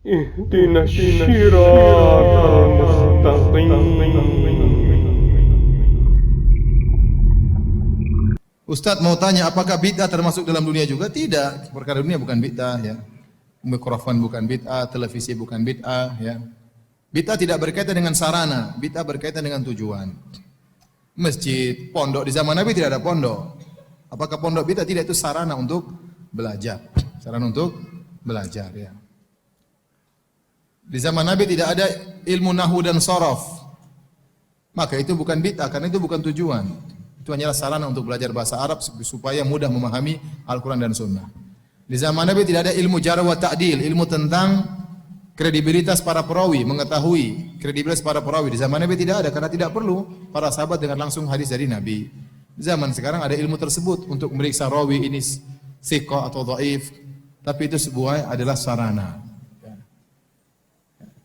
اهدنا الصراط المستقيم. Ustadz mau tanya, apakah bid'ah termasuk dalam dunia juga? Tidak, perkara dunia bukan bid'ah ya. Mikrofon bukan bid'ah, televisi bukan bid'ah ya. Bid'ah tidak berkaitan dengan sarana, bid'ah berkaitan dengan tujuan. Masjid, pondok di zaman Nabi tidak ada pondok. Apakah pondok bid'ah? Tidak, itu sarana untuk belajar. Sarana untuk belajar ya. Di zaman Nabi tidak ada ilmu nahwu dan shorof. Maka itu bukan bid'ah karena itu bukan tujuan. Itu hanyalah sarana untuk belajar bahasa Arab supaya mudah memahami Al-Quran dan Sunnah. Di zaman Nabi tidak ada ilmu jarh wa ta'dil, ilmu tentang kredibilitas para perawi, mengetahui kredibilitas para perawi. Di zaman Nabi tidak ada karena tidak perlu para sahabat dengan langsung hadis dari Nabi. Di zaman sekarang ada ilmu tersebut untuk memeriksa rawi ini thiqah atau dhaif, tapi itu sebuah adalah sarana.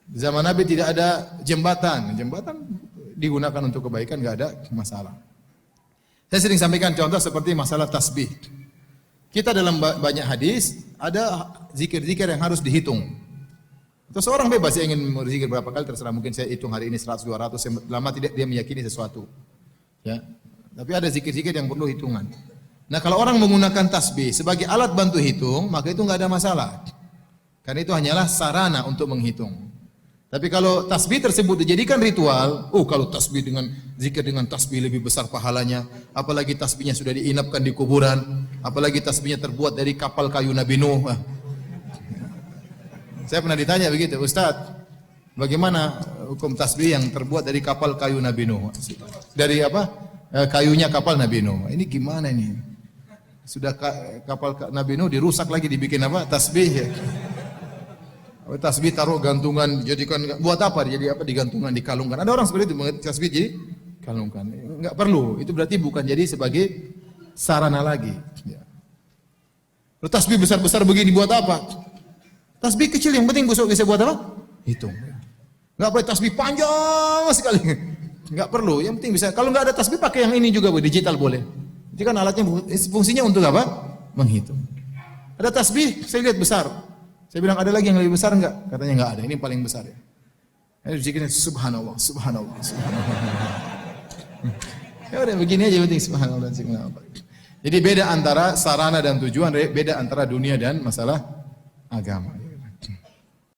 Di zaman Nabi tidak ada jembatan, jembatan digunakan untuk kebaikan, enggak ada masalah. Saya sering sampaikan contoh seperti masalah tasbih. Kita dalam banyak hadis ada zikir-zikir yang harus dihitung. Atau seorang bebas yang ingin berzikir berapa kali terserah, mungkin saya hitung hari ini 100 200 lama tidak dia meyakini sesuatu. Ya. Tapi ada zikir-zikir yang perlu hitungan. Nah, kalau orang menggunakan tasbih sebagai alat bantu hitung, maka itu enggak ada masalah. Karena itu hanyalah sarana untuk menghitung. Tapi kalau tasbih tersebut dijadikan ritual, kalau tasbih dengan zikir dengan tasbih lebih besar pahalanya, apalagi tasbihnya sudah diinapkan di kuburan, apalagi tasbihnya terbuat dari kapal kayu Nabi Nuh. Saya pernah ditanya begitu, Ustaz, bagaimana hukum tasbih yang terbuat dari kapal kayu Nabi Nuh? Dari apa? Kayunya kapal Nabi Nuh. Ini gimana ini? Sudah kapal Nabi Nuh dirusak lagi dibikin apa? Tasbih ya. Tasbih taruh gantungan, jadikan buat apa? Jadi apa? Digantungan, dikalungkan. Ada orang seperti itu, tasbih jadi kalungkan. Enggak perlu. Itu berarti bukan jadi sebagai sarana lagi. Ya. Tasbih besar-besar begini buat apa? Tasbih kecil yang penting besok bisa buat apa? Hitung. Enggak boleh tasbih panjang sekali. Enggak perlu. Yang penting bisa. Kalau enggak ada tasbih pakai yang ini juga, digital boleh. Itu kan alatnya fungsinya untuk apa? Menghitung. Ada tasbih, saya lihat besar. Saya bilang, ada lagi yang lebih besar enggak? Katanya enggak ada, ini paling besar ya. Zikirnya subhanallah, subhanallah, subhanallah. Ya udah begini aja penting subhanallah, subhanallah. Jadi beda antara sarana dan tujuan, beda antara dunia dan masalah agama.